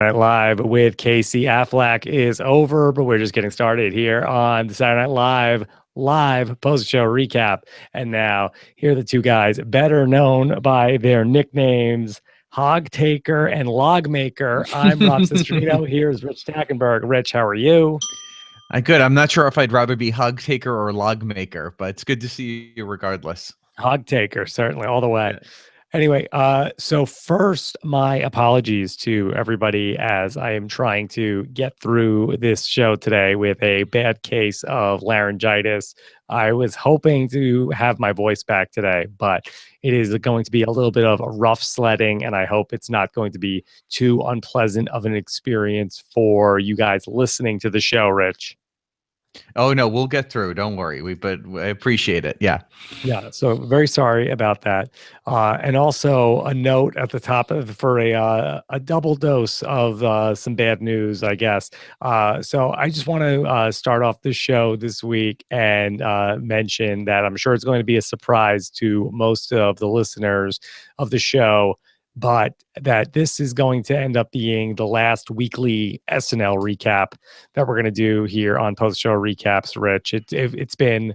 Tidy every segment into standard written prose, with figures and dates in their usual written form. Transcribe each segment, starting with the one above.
Night Live with Casey Affleck is over, but we're just getting started here on the Saturday Night live post-show recap. And now here are the two guys better known by their nicknames, Hog Taker and Log Maker. I'm Rob Cesternino. Here's Rich Tackenberg. Rich, how are you? Good. I'm not sure if I'd rather be Hog Taker or Log Maker, but it's good to see you regardless. Hog Taker, certainly, all the way. Yeah. Anyway, so first, my apologies to everybody as I am trying to get through this show today with a bad case of laryngitis. I was hoping to have my voice back today, but it is going to be a little bit of a rough sledding, and I hope it's not going to be too unpleasant of an experience for you guys listening to the show, Rich. Oh no, we'll get through. Don't worry. But I appreciate it. Yeah. So very sorry about that. And also a note at the top for a double dose of some bad news, I guess. So I just want to start off the show this week and mention that I'm sure it's going to be a surprise to most of the listeners of the show, but that this is going to end up being the last weekly SNL recap that we're going to do here on Post Show Recaps, Rich. It's been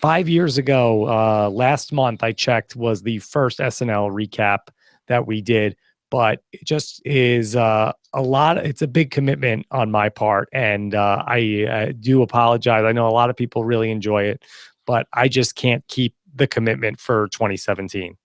5 years ago, last month I checked, was the first SNL recap that we did, but it just is a lot. It's a big commitment on my part, and I do apologize. I know a lot of people really enjoy it, but I just can't keep the commitment for 2017.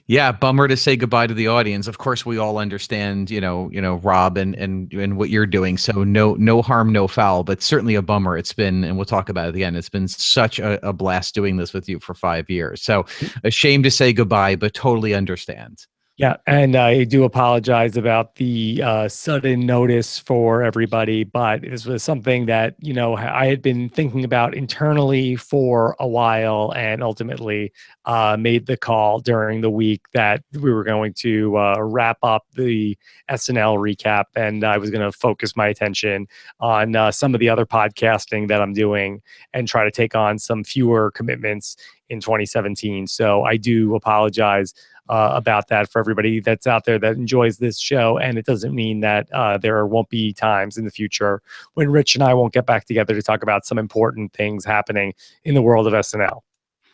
Yeah, bummer to say goodbye to the audience. Of course, we all understand, Rob and what you're doing. So no harm, no foul, but certainly a bummer. It's been, and we'll talk about it again, it's been such a blast doing this with you for 5 years. So a shame to say goodbye, but totally understand. Yeah, and I do apologize about the sudden notice for everybody, but this was something that, I had been thinking about internally for a while, and ultimately made the call during the week that we were going to wrap up the SNL recap, and I was going to focus my attention on some of the other podcasting that I'm doing and try to take on some fewer commitments in 2017. So I do apologize about that for everybody that's out there that enjoys this show. And it doesn't mean that there won't be times in the future when Rich and I won't get back together to talk about some important things happening in the world of SNL.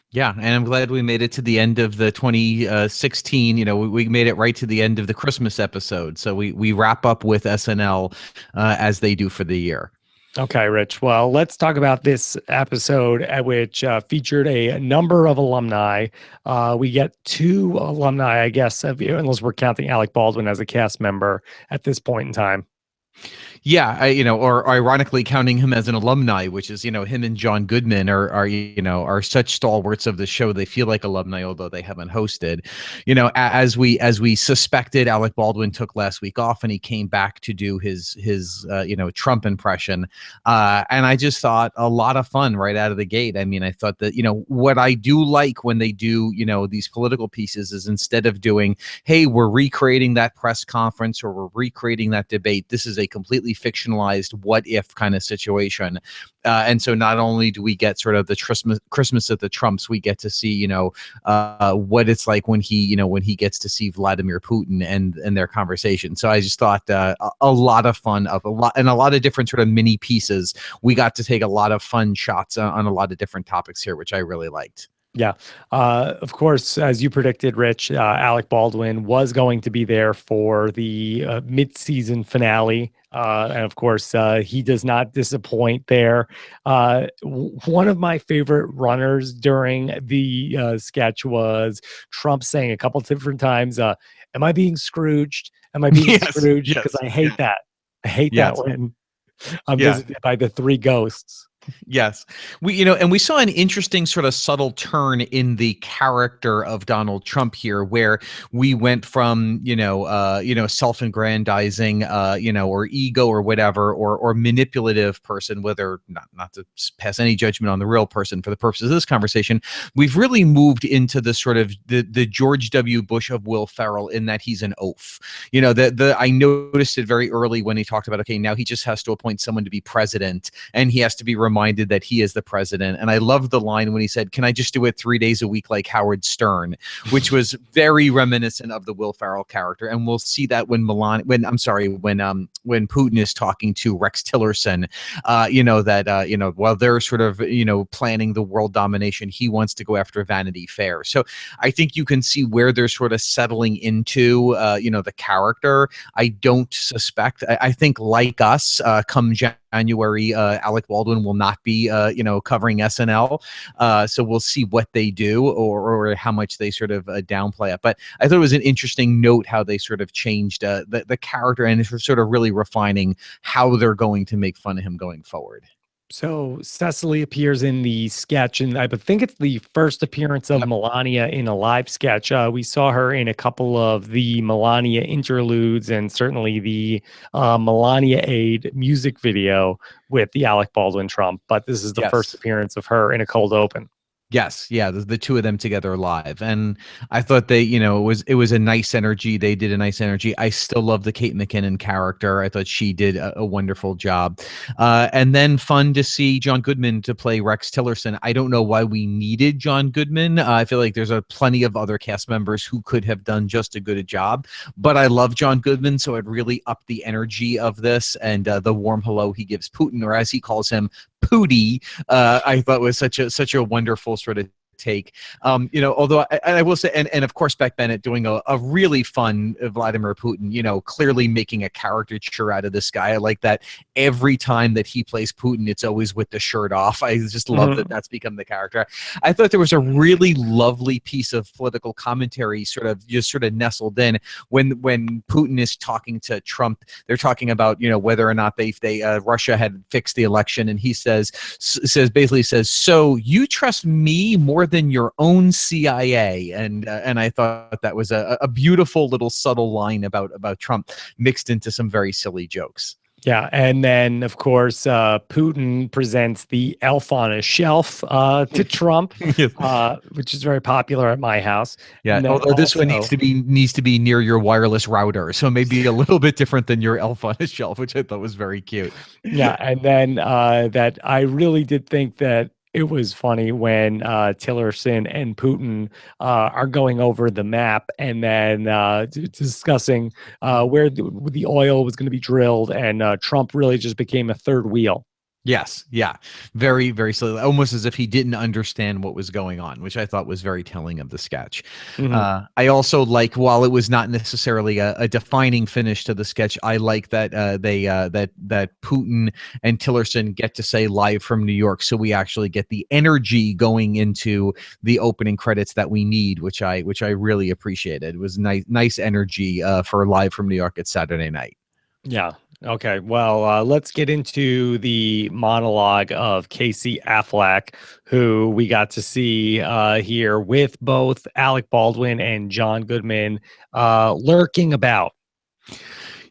Yeah, and I'm glad we made it to the end of the 2016. We made it right to the end of the Christmas episode. So we wrap up with SNL as they do for the year. Okay, Rich. Well, let's talk about this episode, which featured a number of alumni. We get 2 alumni, I guess, unless we're counting Alec Baldwin as a cast member at this point in time. Yeah, or ironically counting him as an alumni, which is, him and John Goodman are such stalwarts of the show. They feel like alumni, although they haven't hosted. As we suspected, Alec Baldwin took last week off and he came back to do his Trump impression. And I just thought a lot of fun right out of the gate. I mean, I thought that, what I do like when they do, these political pieces is instead of doing, hey, we're recreating that press conference or we're recreating that debate, this is a completely fictionalized what if kind of situation. And so not only do we get sort of the Christmas at the Trumps, we get to see, what it's like when he gets to see Vladimir Putin and their conversation. So I just thought a lot of fun of a lot of different sort of mini pieces. We got to take a lot of fun shots on a lot of different topics here, which I really liked. Yeah. Of course, as you predicted, Rich, Alec Baldwin was going to be there for the mid-season finale. And of course, he does not disappoint there. One of my favorite runners during the sketch was Trump saying a couple different times, am I being Scrooged? Am I being Scrooged? Because I hate that. I hate that when I'm visited by the 3 ghosts. Yes. And we saw an interesting sort of subtle turn in the character of Donald Trump here, where we went from, self-aggrandizing, or ego or whatever, or manipulative person, whether not to pass any judgment on the real person for the purposes of this conversation. We've really moved into the sort of the George W. Bush of Will Ferrell in that he's an oaf. I noticed it very early when he talked about, okay, now he just has to appoint someone to be president and he has to be reminded reminded that he is the president. And I loved the line when he said, "Can I just do it 3 days a week like Howard Stern?" Which was very reminiscent of the Will Ferrell character. And we'll see that when when Putin is talking to Rex Tillerson, while they're sort of, planning the world domination, he wants to go after Vanity Fair. So I think you can see where they're sort of settling into, the character. I don't suspect, I think like us, come January, Alec Baldwin will not be, covering SNL. So we'll see what they do or how much they sort of downplay it. But I thought it was an interesting note how they sort of changed the character and sort of really refining how they're going to make fun of him going forward. So Cecily appears in the sketch, and I think it's the first appearance of Yep. Melania in a live sketch. We saw her in a couple of the Melania interludes, and certainly the Melania Aid music video with the Alec Baldwin Trump. But this is the first Yes. appearance of her in a cold open. Yes, yeah, the two of them together live, and I thought they, it was a nice energy. They did a nice energy. I still love the Kate McKinnon character. I thought she did a wonderful job, and then fun to see John Goodman to play Rex Tillerson. I don't know why we needed John Goodman. I feel like there's plenty of other cast members who could have done just as good a job, but I love John Goodman, so it really upped the energy of this, and the warm hello he gives Putin, or as he calls him, Pootie, I thought was such a wonderful sort of take. Although I will say, and of course Beck Bennett doing a really fun Vladimir Putin, clearly making a caricature out of this guy. I like that every time that he plays Putin, it's always with the shirt off. I just love that that's become the character. I thought there was a really lovely piece of political commentary sort of nestled in when Putin is talking to Trump. They're talking about, whether or not they Russia had fixed the election, and he basically says, "So you trust me more than your own CIA," and I thought that was a beautiful little subtle line about Trump mixed into some very silly jokes. Yeah, and then of course Putin presents the elf on a shelf to Trump, Yes. which is very popular at my house. Yeah, And then although this one also, needs to be near your wireless router, so maybe a little bit different than your elf on a shelf, which I thought was very cute. yeah, and then that I really did think that it was funny when Tillerson and Putin are going over the map and then discussing where the oil was going to be drilled, and Trump really just became a third wheel. Yes, yeah, very, very silly, almost as if he didn't understand what was going on, which I thought was very telling of the sketch. Mhm. I also like, while it was not necessarily a defining finish to the sketch, I like that that Putin and Tillerson get to say live from New York, so we actually get the energy going into the opening credits that we need, which I really appreciated. It was nice energy for live from New York at Saturday night. Yeah. Okay. Well, let's get into the monologue of Casey Affleck, who we got to see here with both Alec Baldwin and John Goodman lurking about.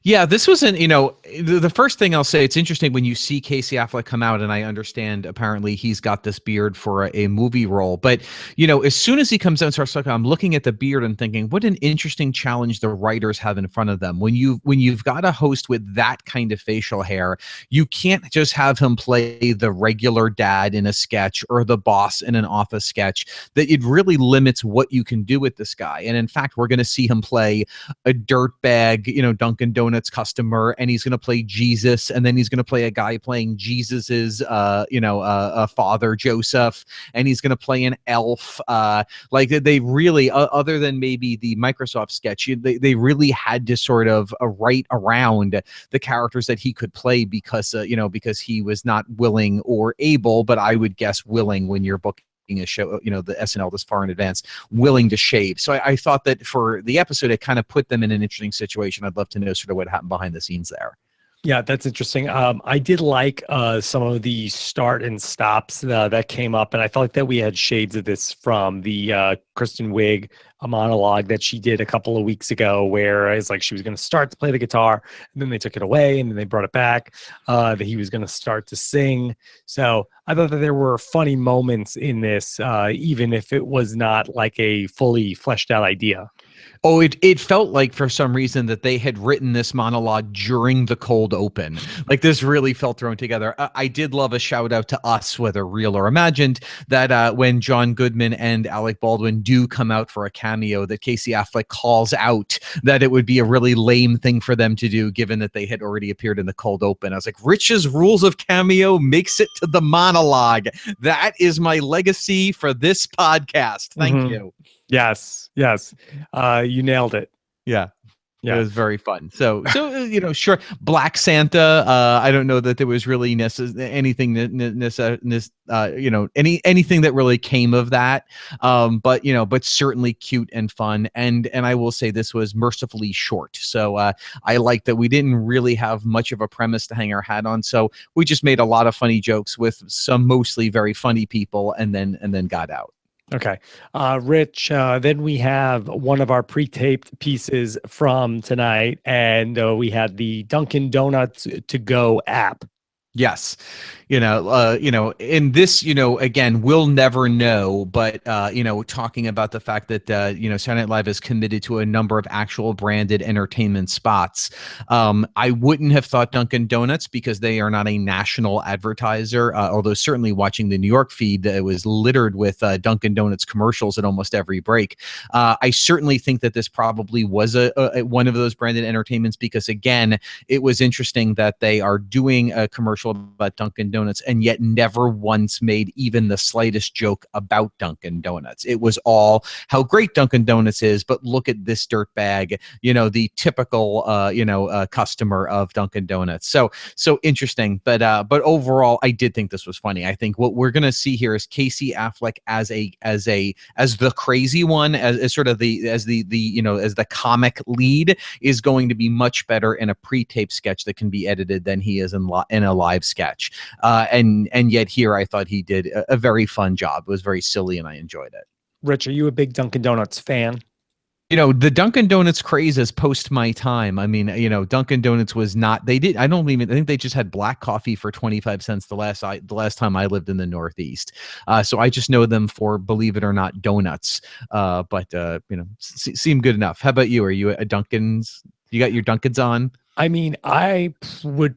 Yeah, this wasn't, the first thing I'll say, it's interesting when you see Casey Affleck come out, and I understand apparently he's got this beard for a movie role. But, as soon as he comes out and starts talking, I'm looking at the beard and thinking, what an interesting challenge the writers have in front of them. When you've got a host with that kind of facial hair, you can't just have him play the regular dad in a sketch or the boss in an office sketch. That it really limits what you can do with this guy. And in fact, we're going to see him play a dirtbag, Dunkin' Donuts customer, and he's going to play Jesus, and then he's going to play a guy playing Jesus's father Joseph, and he's going to play an elf. Like they really, other than maybe the Microsoft sketch, they really had to sort of write around the characters that he could play because he was not willing or able, but I would guess willing when you're booking a show, the SNL this far in advance, willing to shave. So I thought that for the episode, it kind of put them in an interesting situation. I'd love to know sort of what happened behind the scenes there. Yeah, that's interesting. I did like some of the start and stops that came up, and I felt like that we had shades of this from the Kristen Wiig monologue that she did a couple of weeks ago, where it's like she was going to start to play the guitar, and then they took it away, and then they brought it back. That he was going to start to sing. So I thought that there were funny moments in this, even if it was not like a fully fleshed out idea. Oh, it felt like for some reason that they had written this monologue during the cold open. Like this really felt thrown together. I did love a shout out to us, whether real or imagined, that when John Goodman and Alec Baldwin do come out for a cameo, that Casey Affleck calls out that it would be a really lame thing for them to do, given that they had already appeared in the cold open. I was like, Rich's rules of cameo makes it to the monologue. That is my legacy for this podcast. Thank you. Yes, yes. You nailed it. Yeah. It Yeah. was very fun. So sure. Black Santa. I don't know that there was really anything anything that really came of that. But certainly cute and fun. And I will say this was mercifully short. So I like that we didn't really have much of a premise to hang our hat on. So we just made a lot of funny jokes with some mostly very funny people, and then got out. Okay. Rich, then we have one of our pre-taped pieces from tonight, and we had the Dunkin' Donuts to go app. Yes. In this, again, we'll never know, but, talking about the fact that, Saturday Night Live is committed to a number of actual branded entertainment spots. I wouldn't have thought Dunkin' Donuts because they are not a national advertiser, although certainly watching the New York feed, it was littered with Dunkin' Donuts commercials at almost every break. I certainly think that this probably was a one of those branded entertainments because, again, it was interesting that they are doing a commercial about Dunkin' Donuts and yet never once made even the slightest joke about Dunkin' Donuts. It was all how great Dunkin' Donuts is, but look at this dirtbag, the typical customer of Dunkin' Donuts. So interesting, but overall I did think this was funny. I think what we're going to see here is Casey Affleck as the crazy one, as sort of as the comic lead is going to be much better in a pre-tape sketch that can be edited than he is in a live sketch. And yet here I thought he did a very fun job. It was very silly and I enjoyed it. Rich, are you a big Dunkin' Donuts fan? The Dunkin' Donuts craze is post my time. I mean, Dunkin' Donuts was not, I think they just had black coffee for 25 cents the last time I lived in the Northeast. So I just know them for, believe it or not, donuts. Seem good enough. How about you? Are you a Dunkin's? You got your Dunkin's on? I mean, I would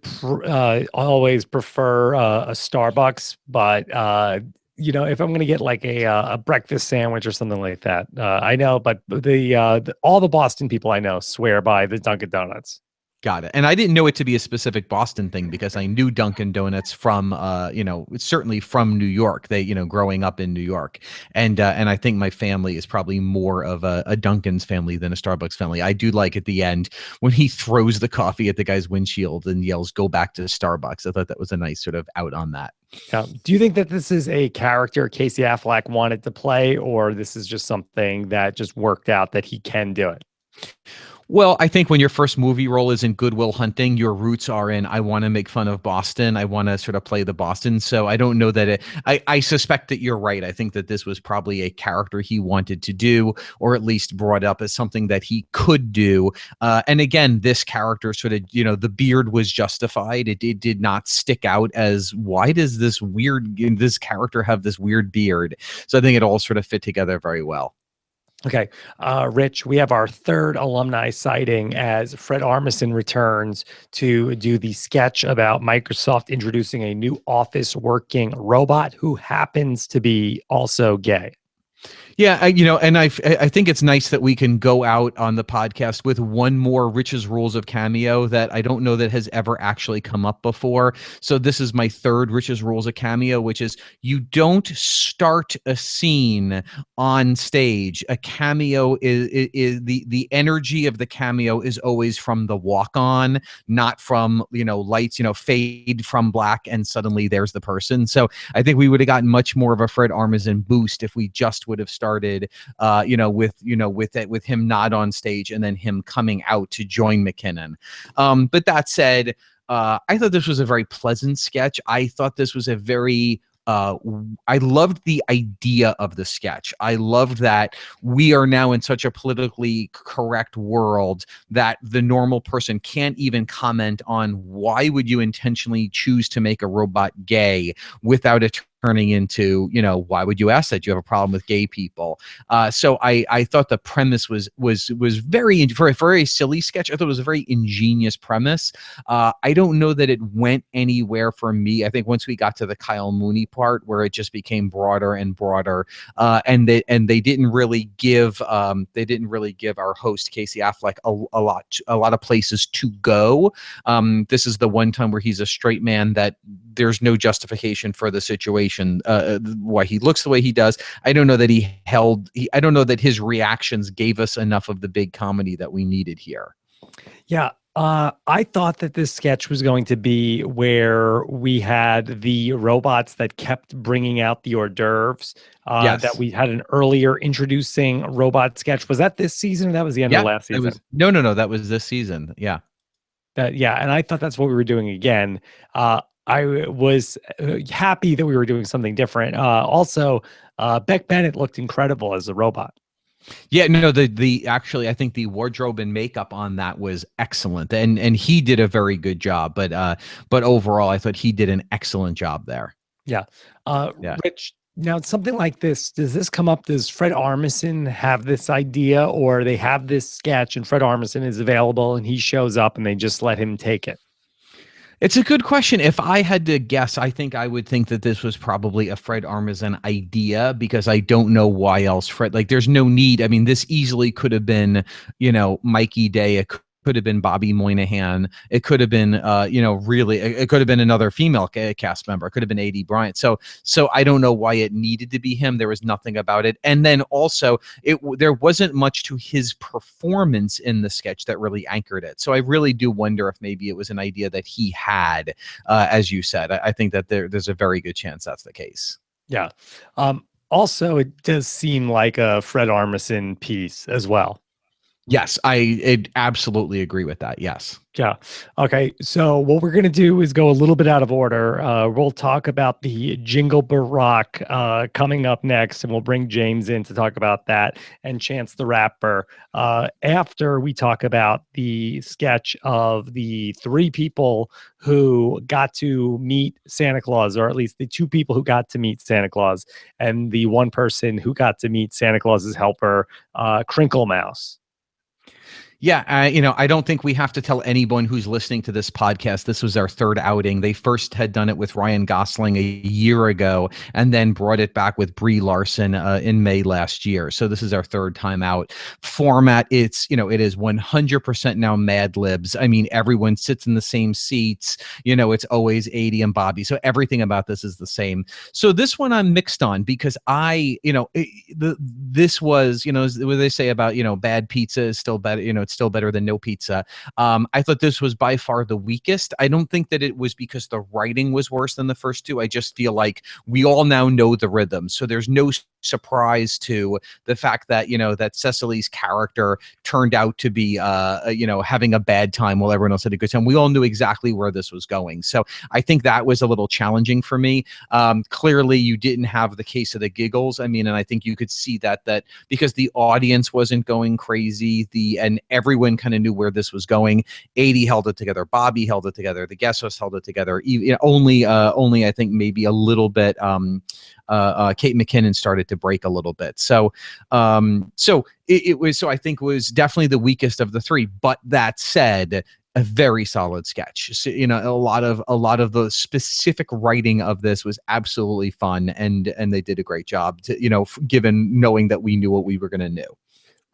always prefer a Starbucks, but if I'm going to get like a breakfast sandwich or something like that, I know, but all the Boston people I know swear by the Dunkin' Donuts. Got it. And I didn't know it to be a specific Boston thing because I knew Dunkin' Donuts from, certainly from New York. They, growing up in New York, and I think my family is probably more of a Dunkin's family than a Starbucks family. I do like at the end when he throws the coffee at the guy's windshield and yells, "Go back to Starbucks." I thought that was a nice sort of out on that. Yeah. Do you think that this is a character Casey Affleck wanted to play, or this is just something that just worked out that he can do it? Well, I think when your first movie role is in Good Will Hunting, your roots are in, I want to make fun of Boston. I want to sort of play the Boston. So I don't know that I suspect that you're right. I think that this was probably a character he wanted to do, or at least brought up as something that he could do. And again, this character sort of, the beard was justified. It did not stick out as, why does this character have this weird beard? So I think it all sort of fit together very well. Okay. Rich, we have our third alumni sighting as Fred Armisen returns to do the sketch about Microsoft introducing a new office working robot who happens to be also gay. Yeah, I think it's nice that we can go out on the podcast with one more Rich's Rules of cameo that I don't know that has ever actually come up before. So this is my third Rich's Rules of cameo, which is you don't start a scene on stage. A cameo is the energy of the cameo is always from the walk on, not from lights, fade from black and suddenly there's the person. So I think we would have gotten much more of a Fred Armisen boost if we just would have started with him not on stage and then him coming out to join McKinnon. But that said, I thought this was a very pleasant sketch. I thought this was a very I loved the idea of the sketch. I loved that we are now in such a politically correct world that the normal person can't even comment on why would you intentionally choose to make a robot gay without it turning into, why would you ask that? You have a problem with gay people. So I thought the premise was very, for a very silly sketch, I thought it was a very ingenious premise. I don't know that it went anywhere for me. I think once we got to the Kyle Mooney part, where it just became broader and broader, and they didn't really give our host Casey Affleck a lot of places to go. This is the one time where he's a straight man that there's no justification for the situation, why he looks the way he does. I don't know that I don't know that his reactions gave us enough of the big comedy that we needed here. Yeah. I thought that this sketch was going to be where we had the robots that kept bringing out the hors d'oeuvres, Yes. that we had an earlier introducing robot sketch. Was that this season or that was the end of last season? No, that was this season. Yeah. And I thought that's what we were doing again. I was happy that we were doing something different. Also, Beck Bennett looked incredible as a robot. Yeah, no, the actually, I think the wardrobe and makeup on that was excellent, and he did a very good job. But overall, I thought he did an excellent job there. Yeah. Yeah. Rich, now something like this, does this come up? Does Fred Armisen have this idea, or they have this sketch and Fred Armisen is available and he shows up and they just let him take it? It's a good question. If I had to guess, I think I would think that this was probably a Fred Armisen idea, because I don't know why else Fred, like, there's no need. I mean, this easily could have been, Mikey Day. It could have been Bobby Moynihan. It could have been, really, it could have been another female cast member. It could have been A.D. Bryant. So I don't know why it needed to be him. There was nothing about it. And then also, there wasn't much to his performance in the sketch that really anchored it. So I really do wonder if maybe it was an idea that he had, as you said. I think that there's a very good chance that's the case. Yeah. Also, it does seem like a Fred Armisen piece as well. Yes, I absolutely agree with that. Yes. Yeah. Okay. So what we're going to do is go a little bit out of order. We'll talk about the Jingle Barack coming up next, and we'll bring James in to talk about that, and Chance the Rapper after we talk about the sketch of the three people who got to meet Santa Claus, or at least the two people who got to meet Santa Claus, and the one person who got to meet Santa Claus's helper, Crinkle Mouse. Yeah, I don't think we have to tell anyone who's listening to this podcast this was our third outing. They first had done it with Ryan Gosling a year ago, and then brought it back with Brie Larson in May last year. So this is our third time out. Format, it is 100% now Mad Libs. I mean, everyone sits in the same seats. It's always 80 and Bobby. So everything about this is the same. So this one I'm mixed on, because this was, what they say about, bad pizza is still better, it's still better than no pizza. I thought this was by far the weakest. I don't think that it was because the writing was worse than the first two. I just feel like we all now know the rhythm. So there's no surprise to the fact that, that Cecily's character turned out to be, having a bad time while everyone else had a good time. We all knew exactly where this was going. So I think that was a little challenging for me. Clearly you didn't have the case of the giggles. I mean, and I think you could see that because the audience wasn't going crazy, and everyone kind of knew where this was going. 80 held it together. Bobby held it together. The guest host held it together. Only I think maybe a little bit. Kate McKinnon started to break a little bit. So it was. So I think was definitely the weakest of the three. But that said, a very solid sketch. So, a lot of the specific writing of this was absolutely fun, and they did a great job to, given knowing that we knew what we were going to do.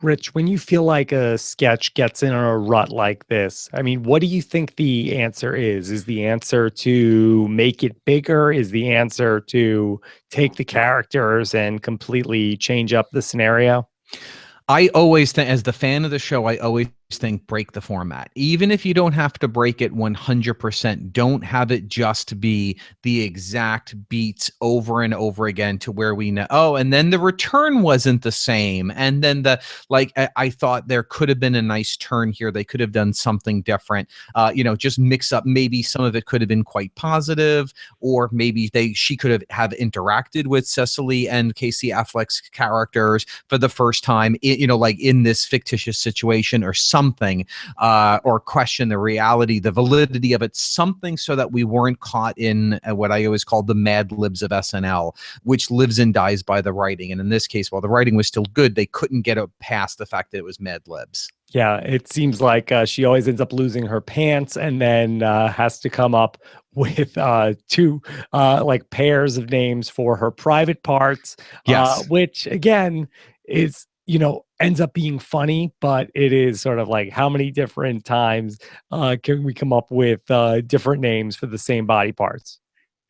Rich, when you feel like a sketch gets in a rut like this, I mean, what do you think the answer is? Is the answer to make it bigger? Is the answer to take the characters and completely change up the scenario? I always think, as the fan of the show, I always think break the format. Even if you don't have to break it 100%, don't have it just be the exact beats over and over again to where we know, oh, and then the return wasn't the same. And then I thought there could have been a nice turn here. They could have done something different. Just mix up. Maybe some of it could have been quite positive, or maybe she could have interacted with Cecily and Casey Affleck's characters for the first time, in this fictitious situation, or something, or question the reality, the validity of it, something, so that we weren't caught in what I always called the Mad Libs of SNL, which lives and dies by the writing. And in this case, while the writing was still good, they couldn't get past the fact that it was Mad Libs. Yeah, it seems like she always ends up losing her pants and then has to come up with two like pairs of names for her private parts, Yes. which again is, you know, ends up being funny, but it is sort of like how many different times can we come up with different names for the same body parts?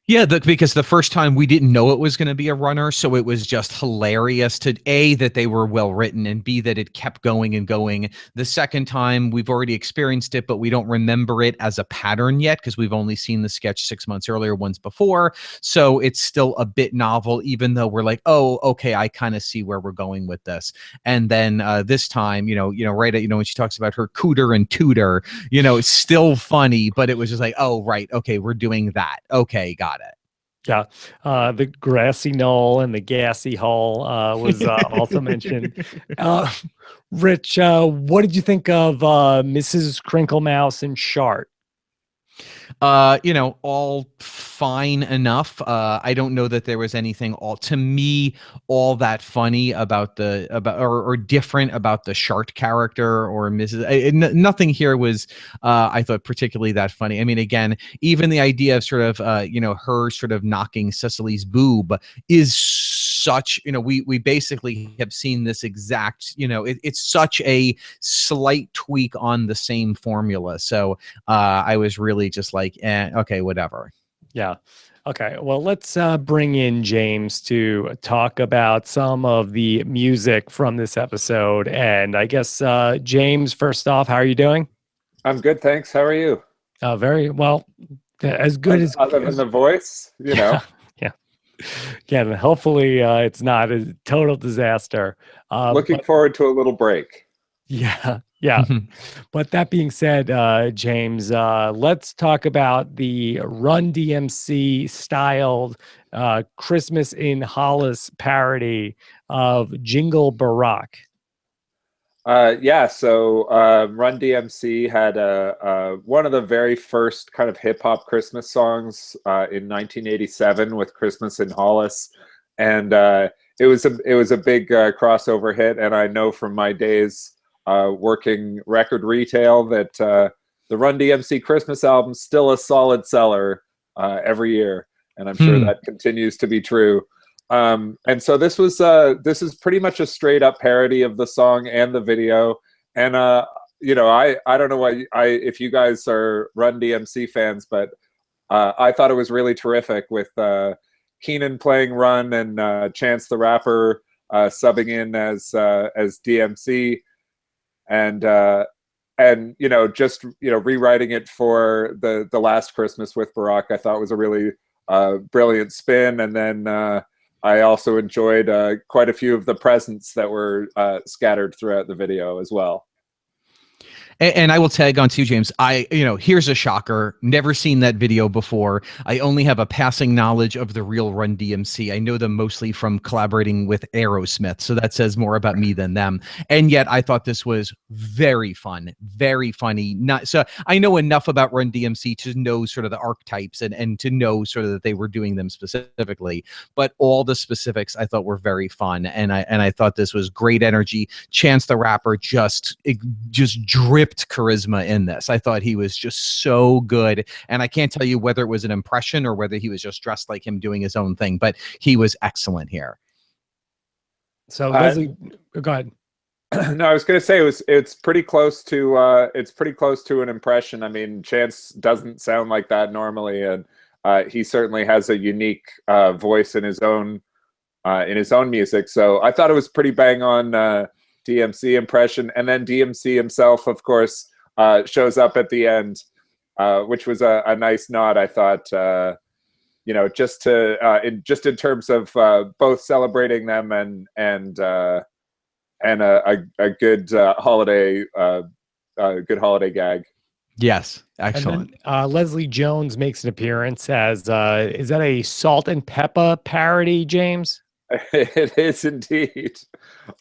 Yeah, because the first time we didn't know it was going to be a runner, so it was just hilarious to A, that they were well written, and B, that it kept going and going. The second time we've already experienced it, but we don't remember it as a pattern yet because we've only seen the sketch 6 months earlier, once before. So it's still a bit novel, even though we're like, oh, okay, I kind of see where we're going with this. And then this time, right at, when she talks about her cooter and tutor, it's still funny, but it was just like, oh, right, okay, we're doing that. Okay, got it. Yeah, the grassy knoll and the gassy hull was also mentioned. Uh, Rich, what did you think of Mrs. Crinkle Mouse and Shart? All fine enough. I don't know that there was anything all that funny about or different about the Shart character or nothing here was, I thought, particularly that funny. I mean, again, even the idea of sort of, her sort of knocking Cecily's boob is such, we basically have seen this exact, it's such a slight tweak on the same formula. So I was really just like, okay, whatever. Yeah. Okay. Well, let's bring in James to talk about some of the music from this episode. And I guess, James, first off, how are you doing? I'm good, thanks. How are you? Very well. As good as other than the voice, Yeah. Yeah. Hopefully, it's not a total disaster. Looking forward to a little break. Yeah. Yeah. But that being said, James, let's talk about the Run DMC styled Christmas in Hollis parody of Jingle Barack. So Run DMC had one of the very first kind of hip hop Christmas songs in 1987 with Christmas in Hollis, and it was a big crossover hit. And I know from my days working record retail that the Run DMC Christmas album's still a solid seller every year, and I'm sure that continues to be true. And so this is pretty much a straight up parody of the song and the video. And I don't know why if you guys are Run DMC fans, but I thought it was really terrific with Keenan playing Run and Chance the Rapper subbing in as DMC. And just rewriting it for the Last Christmas with Barack, I thought was a really brilliant spin. And then I also enjoyed quite a few of the presents that were scattered throughout the video as well. And I will tag on too, James. Here's a shocker. Never seen that video before. I only have a passing knowledge of the real Run DMC. I know them mostly from collaborating with Aerosmith. So that says more about me than them. And yet I thought this was very fun, very funny. So I know enough about Run DMC to know sort of the archetypes and to know sort of that they were doing them specifically. But all the specifics I thought were very fun. And I thought this was great energy. Chance the Rapper just dripped charisma in this. I thought he was just so good, and I can't tell you whether it was an impression or whether he was just dressed like him doing his own thing, but he was excellent here. So Leslie, go ahead. No, I was going to say it's pretty close to an impression. I mean, Chance doesn't sound like that normally, and he certainly has a unique voice in his own music. So I thought it was pretty bang on DMC impression. And then DMC himself, of course, shows up at the end, which was a nice nod, I thought, just in terms of both celebrating them and a good holiday gag. Yes, excellent. Then, Leslie Jones makes an appearance as is that a Salt and Pepper parody, James? It is indeed.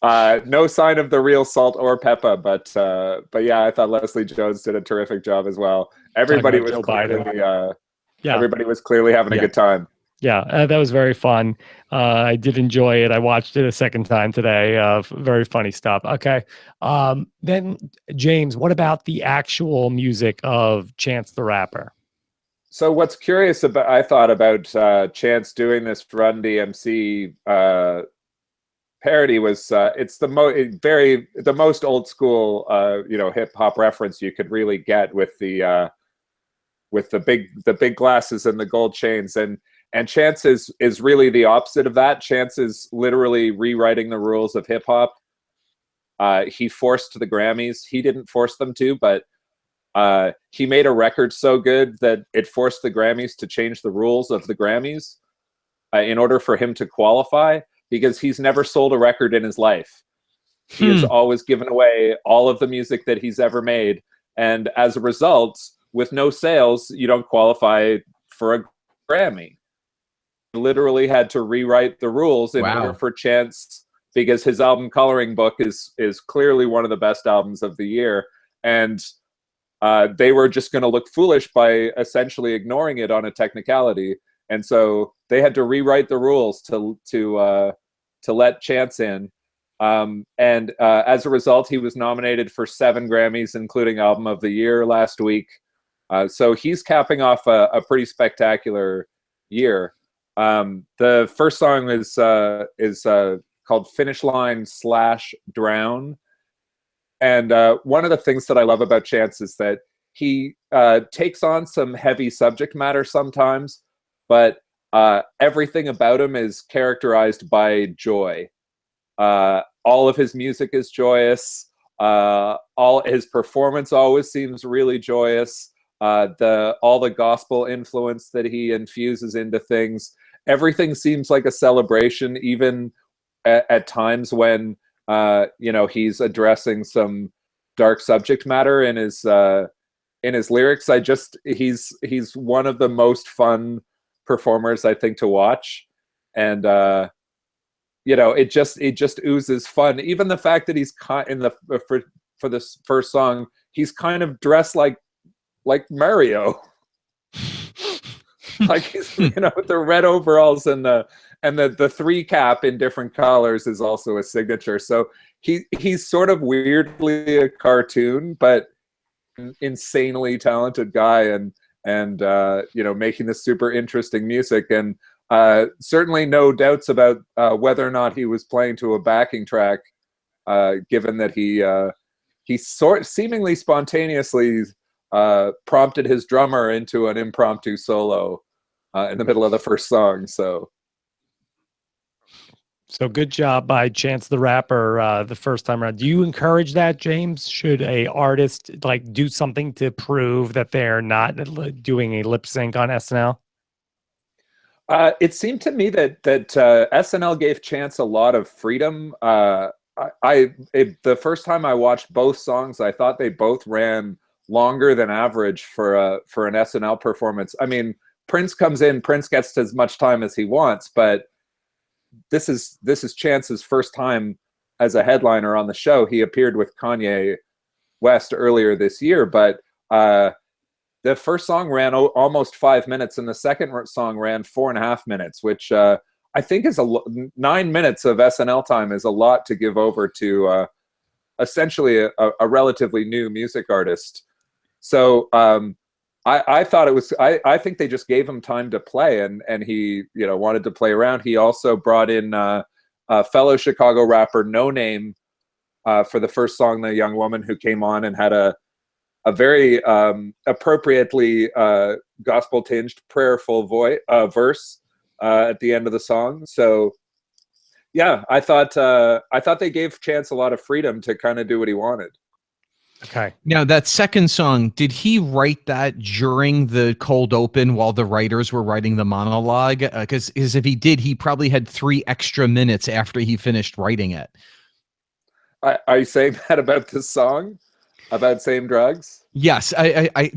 No sign of the real salt or pepper, but yeah, I thought Leslie Jones did a terrific job as well. Everybody was Joe clearly, Biden. Yeah. everybody was clearly having a Yeah. good time. Yeah, that was very fun. I did enjoy it. I watched it a second time today. Very funny stuff. Okay. Then, James, what about the actual music of Chance the Rapper? So what's curious about I thought about Chance doing this Run DMC parody was it's the most old school hip hop reference you could really get with the big glasses and the gold chains, and Chance is really the opposite of that. Chance is literally rewriting the rules of hip hop. He forced the Grammys. He didn't force them to, but he made a record so good that it forced the Grammys to change the rules of the Grammys in order for him to qualify, because he's never sold a record in his life. He has always given away all of the music that he's ever made. And as a result, with no sales, you don't qualify for a Grammy. He literally had to rewrite the rules in order for Chance, because his album Coloring Book is clearly one of the best albums of the year. And they were just going to look foolish by essentially ignoring it on a technicality, and so they had to rewrite the rules to let Chance in. And as a result, he was nominated for 7 Grammys, including Album of the Year last week. So he's capping off a pretty spectacular year. The first song is called "Finish Line / Drown." And one of the things that I love about Chance is that he takes on some heavy subject matter sometimes, but everything about him is characterized by joy. All of his music is joyous. All his performance always seems really joyous. All the gospel influence that he infuses into things, everything seems like a celebration, even at times when he's addressing some dark subject matter in his lyrics. He's one of the most fun performers, I think, to watch. And it just oozes fun. Even the fact that he's for this first song, he's kind of dressed like Mario. Like he's, with the red overalls and the 3 cap in different colors is also a signature. So he's sort of weirdly a cartoon, but insanely talented guy, and making this super interesting music. And certainly no doubts about whether or not he was playing to a backing track, given that he seemingly spontaneously prompted his drummer into an impromptu solo in the middle of the first song. So good job by Chance the Rapper the first time around. Do you encourage that, James? Should a artist do something to prove that they're not doing a lip sync on SNL? It seemed to me that SNL gave Chance a lot of freedom. The first time I watched both songs, I thought they both ran longer than average for an SNL performance. I mean, Prince comes in, Prince gets as much time as he wants, but this is Chance's first time as a headliner on the show. He appeared with Kanye West earlier this year, but the first song ran almost 5 minutes, and the second song ran 4.5 minutes, which I think is 9 minutes of SNL time is a lot to give over to essentially a relatively new music artist. So I thought it was. I think they just gave him time to play, and he wanted to play around. He also brought in a fellow Chicago rapper, No Name, for the first song, The Young Woman, who came on and had a very appropriately gospel-tinged, prayerful verse at the end of the song. So, yeah, I thought they gave Chance a lot of freedom to kind of do what he wanted. Okay. Now, that second song, did he write that during the cold open while the writers were writing the monologue? Because if he did, he probably had 3 extra minutes after he finished writing it. Are you saying that about this song? About Same Drugs? Yes.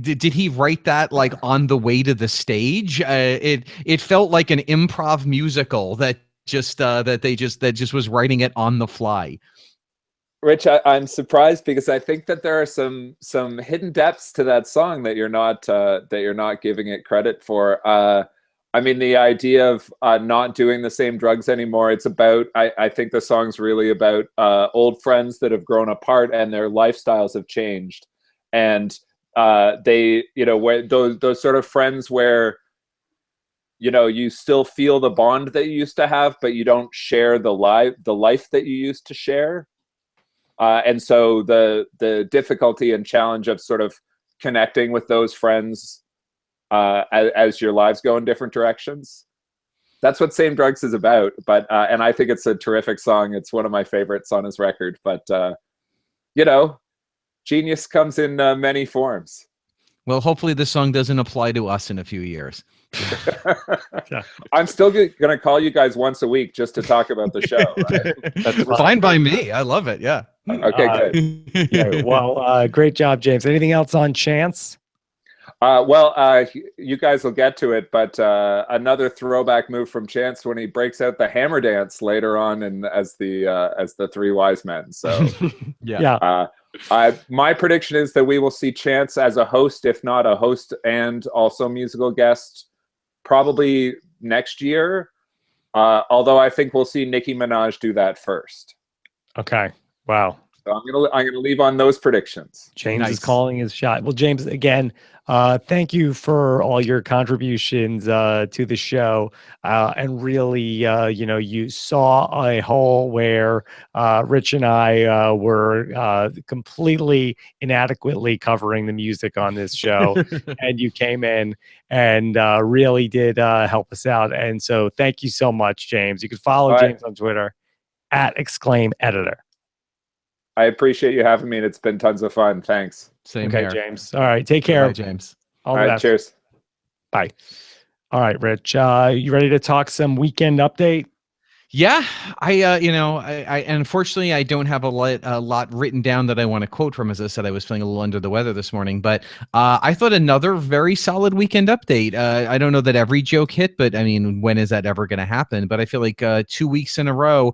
Did he write that on the way to the stage? It felt like an improv musical that just was writing it on the fly. Rich, I'm surprised because I think that there are some hidden depths to that song that you're not giving it credit for. I mean, the idea of not doing the same drugs anymore. It's about. I think the song's really about old friends that have grown apart and their lifestyles have changed, and they, where those sort of friends where, you still feel the bond that you used to have, but you don't share the life that you used to share. And so the difficulty and challenge of sort of connecting with those friends as your lives go in different directions. That's what Same Drugs is about. But and I think it's a terrific song. It's one of my favorites on his record. But genius comes in many forms. Well, hopefully this song doesn't apply to us in a few years. I'm still going to call you guys once a week just to talk about the show. Right? That's fine by me. I love it. Yeah. Okay, good. Yeah, well, great job, James. Anything else on Chance? You guys will get to it, but another throwback move from Chance when he breaks out the hammer dance later on, and as the Three Wise Men. So my prediction is that we will see Chance as a host, if not a host and also musical guest, probably next year. Although I think we'll see Nicki Minaj do that first. Okay. Wow. So I'm gonna leave on those predictions. James is calling his shot. Well, James, again, thank you for all your contributions to the show. And really, you saw a hole where Rich and I were completely inadequately covering the music on this show. And you came in and really did help us out. And so thank you so much, James. You can follow James on Twitter @exclaimeditor. I appreciate you having me, and it's been tons of fun. Thanks. Same here. James. All right, take care. Bye, James. All right, cheers. Bye. All right, Rich. You ready to talk some weekend update? Yeah, I unfortunately I don't have a lot written down that I want to quote from. As I said, I was feeling a little under the weather this morning, but I thought another very solid weekend update. I don't know that every joke hit, but I mean, when is that ever going to happen? But I feel like 2 weeks in a row,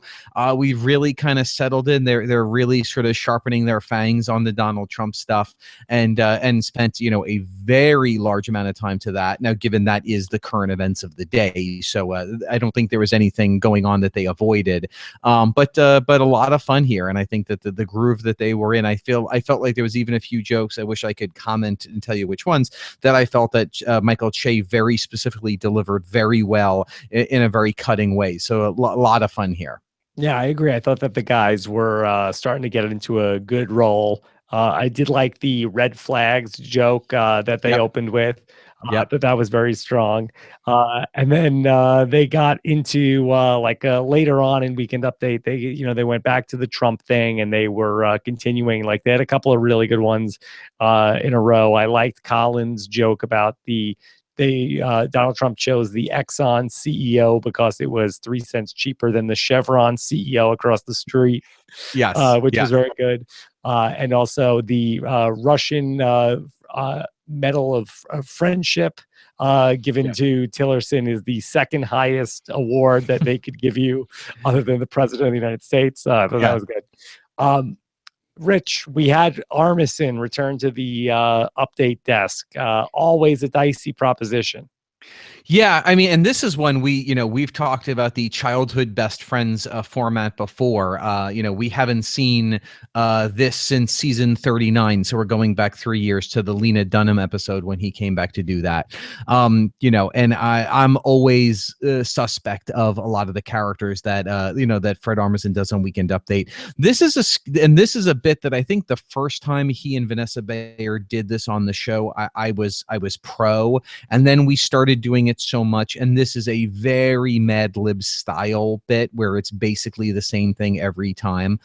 we've really kind of settled in. They're really sort of sharpening their fangs on the Donald Trump stuff, and spent a very large amount of time to that. Now, given that is the current events of the day, so I don't think there was anything going on that they avoided, but a lot of fun here, and I think that the groove that they were in, I felt like there was even a few jokes. I wish I could comment and tell you which ones that I felt that Michael Che very specifically delivered very well in a very cutting way. So a lot of fun here. Yeah, I agree. I thought that the guys were starting to get into a good role. I did like the red flags joke that they opened with. That was very strong. And then they got into later on in Weekend Update, they went back to the Trump thing, and they were continuing. Like, they had a couple of really good ones in a row. I liked Colin's joke about Donald Trump chose the Exxon CEO because it was 3 cents cheaper than the Chevron CEO across the street. Yes, which was very good. And also the Russian Medal of Friendship given to Tillerson is the second highest award that they could give you other than the President of the United States. That was good. Rich, we had Armisen return to the update desk. Always a dicey proposition. Yeah, I mean, and this is one we've talked about the childhood best friends format before. We haven't seen this since season 39, so we're going back 3 years to the Lena Dunham episode when he came back to do that. And I'm always suspect of a lot of the characters that that Fred Armisen does on Weekend Update. This is a bit that I think the first time he and Vanessa Bayer did this on the show, I was pro, and then we started doing it so much, and this is a very Mad Libs style bit where it's basically the same thing every time.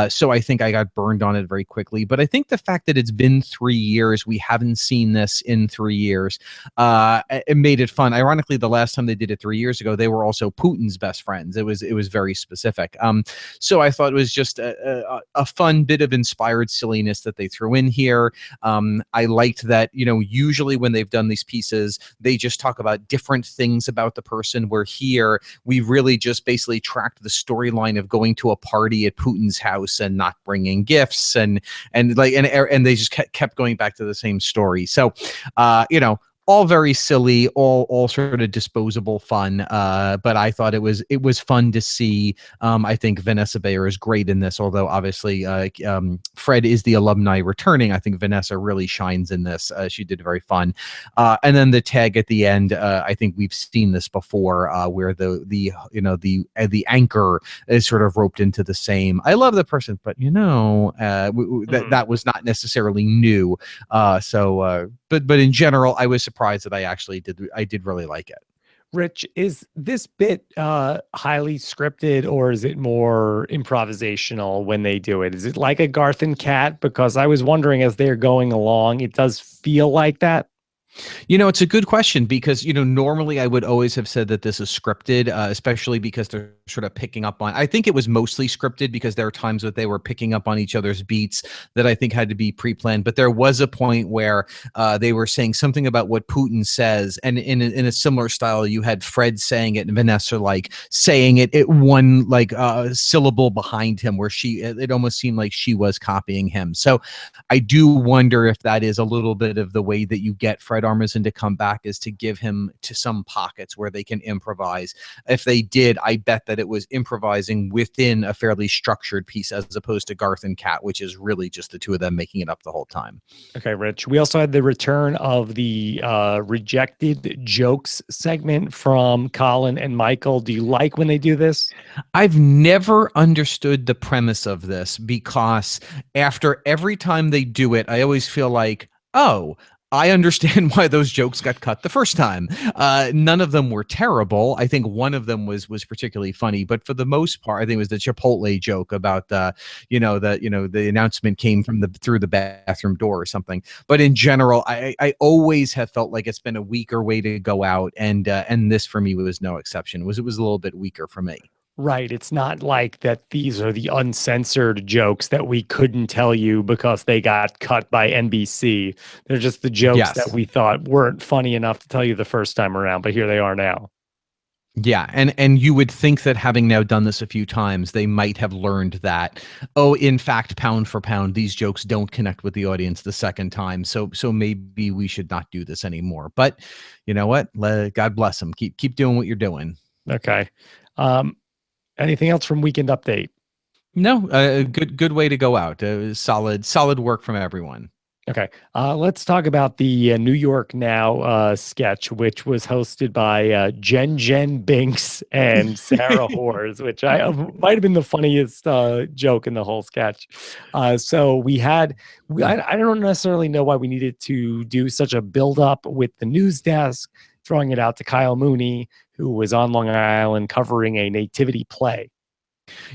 So I think I got burned on it very quickly. But I think the fact that it's been 3 years, we haven't seen this in 3 years, it made it fun. Ironically, the last time they did it 3 years ago, they were also Putin's best friends. It was very specific. So I thought it was just a fun bit of inspired silliness that they threw in here. I liked that, usually when they've done these pieces, they just talk about different things about the person, where here we really just basically tracked the storyline of going to a party at Putin's house and not bringing gifts, and they just kept going back to the same story. So all very silly, all sort of disposable fun. But I thought it was fun to see. I think Vanessa Bayer is great in this, although obviously Fred is the alumni returning. I think Vanessa really shines in this. She did very fun. And then the tag at the end, I think we've seen this before, where the anchor is sort of roped into the same. I love the person, but that was not necessarily new. But in general, I was surprised that I did really like it. Rich, is this bit highly scripted, or is it more improvisational when they do it? Is it like a Garth and Cat? Because I was wondering as they're going along, it does feel like that. It's a good question, because, normally I would always have said that this is scripted, especially because they're sort of picking up on, I think it was mostly scripted because there are times that they were picking up on each other's beats that I think had to be pre-planned. But there was a point where they were saying something about what Putin says. And in a similar style, you had Fred saying it and Vanessa saying it one syllable behind him, where it almost seemed like she was copying him. So I do wonder if that is a little bit of the way that you get Fred Armisen to come back, is to give him to some pockets where they can improvise. If they did, I bet that it was improvising within a fairly structured piece, as opposed to Garth and Cat, which is really just the two of them making it up the whole time. Okay, Rich. We also had the return of the rejected jokes segment from Colin and Michael. Do you like when they do this? I've never understood the premise of this, because after every time they do it, I always feel like, oh, I understand why those jokes got cut the first time. None of them were terrible. I think one of them was particularly funny, but for the most part, I think it was the Chipotle joke about the announcement came through the bathroom door or something. But in general, I always have felt like it's been a weaker way to go out, and this for me was no exception. It was a little bit weaker for me. Right. It's not like that these are the uncensored jokes that we couldn't tell you because they got cut by NBC. They're just the jokes that we thought weren't funny enough to tell you the first time around, but here they are now. Yeah, and you would think that having now done this a few times, they might have learned that, in fact, pound for pound, these jokes don't connect with the audience the second time. So maybe we should not do this anymore. But you know what? God bless them. Keep doing what you're doing. Okay. Anything else from Weekend Update? No, good way to go out. Solid work from everyone. Okay. Let's talk about the New York Now sketch, which was hosted by Jen Binks and Sarah Hors, which might have been the funniest joke in the whole sketch. So we had, I don't necessarily know why we needed to do such a build-up with the news desk, throwing it out to Kyle Mooney, who was on Long Island covering a nativity play.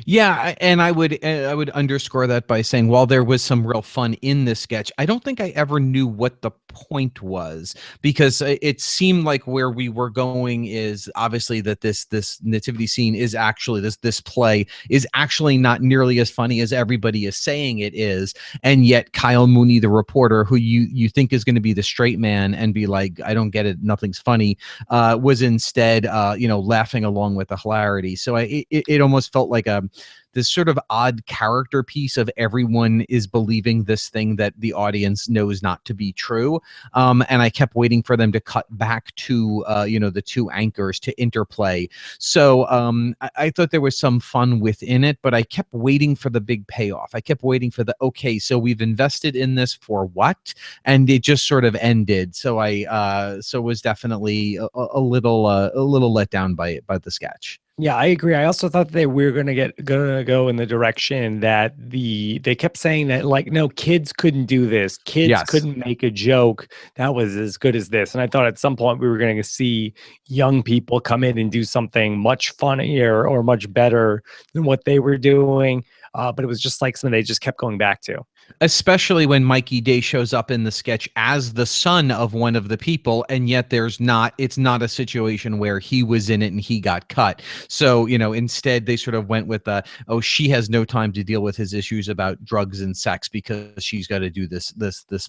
Yeah, and I would underscore that by saying, while there was some real fun in this sketch, I don't think I ever knew what the point was, because it seemed like where we were going is obviously that this nativity scene is actually this play is actually not nearly as funny as everybody is saying it is, and yet Kyle Mooney, the reporter, who you think is going to be the straight man and be like, I don't get it, nothing's funny, was instead laughing along with the hilarity. So it almost felt like this sort of odd character piece of everyone is believing this thing that the audience knows not to be true. And I kept waiting for them to cut back to, the two anchors to interplay. So I thought there was some fun within it, but I kept waiting for the big payoff. I kept waiting for okay, so we've invested in this for what? And it just sort of ended. So I was definitely a little let down by the sketch. Yeah, I agree. I also thought that we were gonna go in the direction that they kept saying that, like, no, kids couldn't do this. Kids couldn't make a joke that was as good as this. And I thought at some point we were going to see young people come in and do something much funnier or much better than what they were doing. But it was just like something they just kept going back to. Especially when Mikey Day shows up in the sketch as the son of one of the people, and yet it's not a situation where he was in it and he got cut. So, instead they sort of went with oh, she has no time to deal with his issues about drugs and sex because she's got to do this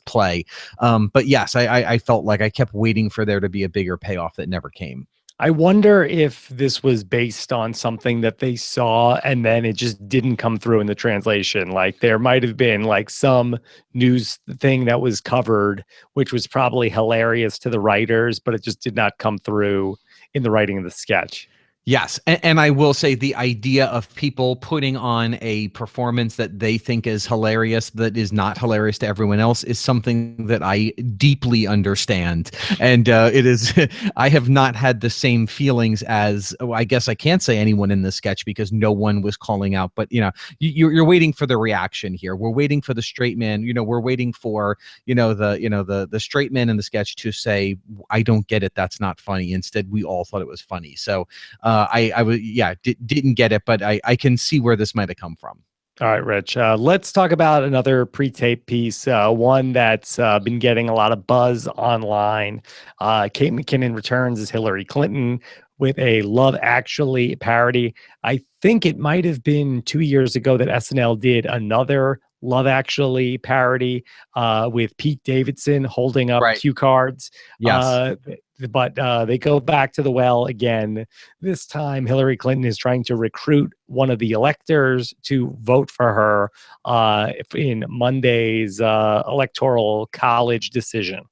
play. But yes, I felt like I kept waiting for there to be a bigger payoff that never came. I wonder if this was based on something that they saw and then it just didn't come through in the translation. Like there might have been like some news thing that was covered, which was probably hilarious to the writers, but it just did not come through in the writing of the sketch. Yes. And I will say the idea of people putting on a performance that they think is hilarious, that is not hilarious to everyone else, is something that I deeply understand. And it is, I have not had the same feelings as, I guess I can't say anyone in this sketch because no one was calling out, but you're waiting for the reaction here. We're waiting for the straight man, we're waiting for, the straight man in the sketch to say, I don't get it. That's not funny. Instead, we all thought it was funny. So, didn't get it, but I can see where this might have come from. All right, Rich. Let's talk about another pre-tape piece, one that's been getting a lot of buzz online. Kate McKinnon returns as Hillary Clinton with a Love Actually parody. I think it might have been 2 years ago that SNL did another Love Actually parody with Pete Davidson holding up cue cards. Yes. But they go back to the well again. This time, Hillary Clinton is trying to recruit one of the electors to vote for her in Monday's electoral college decision.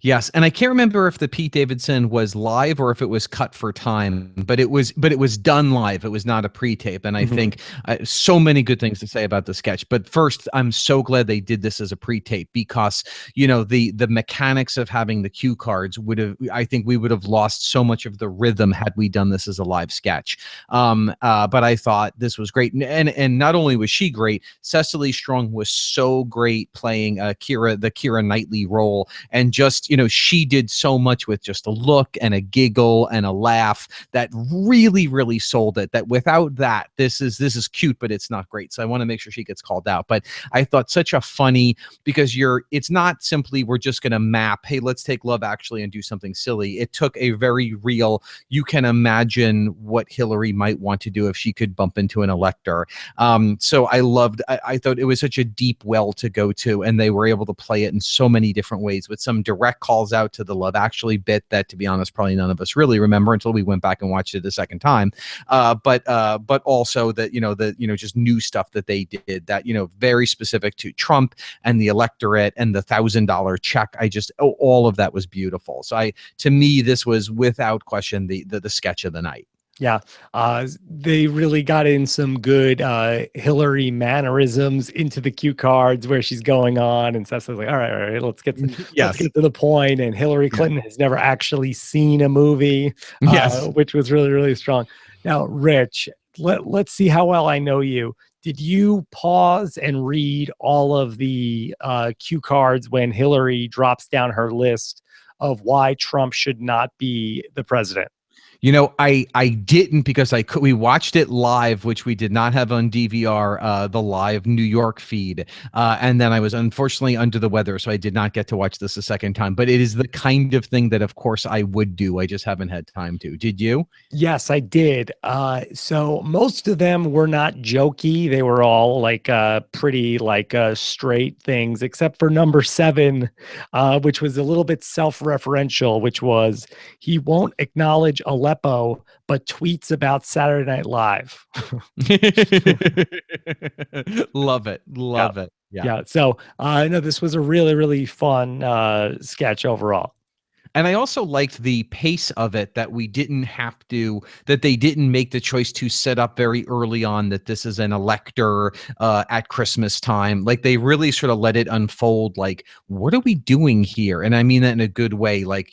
Yes, and I can't remember if the Pete Davidson was live or if it was cut for time, but it was done live. It was not a pre-tape, and I think so many good things to say about the sketch. But first, I'm so glad they did this as a pre-tape because the mechanics of having the cue cards I think we would have lost so much of the rhythm had we done this as a live sketch. But I thought this was great, and not only was she great, Cecily Strong was so great playing the Keira Knightley role, and just she did so much with just a look and a giggle and a laugh that really, really sold it. That without that, this is cute, but it's not great. So I want to make sure she gets called out. But I thought such a funny, because it's not simply we're just going to map, hey, let's take Love Actually and do something silly. It took a very real, you can imagine what Hillary might want to do if she could bump into an elector. So I thought it was such a deep well to go to, and they were able to play it in so many different ways with some direct calls out to the Love Actually bit that, to be honest, probably none of us really remember until we went back and watched it the second time. But also that just new stuff that they did that very specific to Trump and the electorate and the $1,000 check. All of that was beautiful. So to me, this was without question the sketch of the night. Yeah, they really got in some good Hillary mannerisms into the cue cards where she's going on, and Cecily's like, all right, let's get to the point. And Hillary Clinton has never actually seen a movie, which was really, really strong. Now, Rich, let's see how well I know you. Did you pause and read all of the cue cards when Hillary drops down her list of why Trump should not be the president? I didn't, because we watched it live, which we did not have on DVR, the live New York feed. And then I was unfortunately under the weather, so I did not get to watch this a second time. But it is the kind of thing that, of course, I would do. I just haven't had time to. Did you? Yes, I did. So most of them were not jokey. They were all pretty straight things, except for number 7, which was a little bit self-referential, which was he won't acknowledge Aleppo, but tweets about Saturday Night Live. Love it. Love it. Yeah. So I know this was a really, really fun sketch overall. And I also liked the pace of it, that they didn't make the choice to set up very early on that this is an elector at Christmas time. Like, they really sort of let it unfold. Like, what are we doing here? And I mean that in a good way. Like,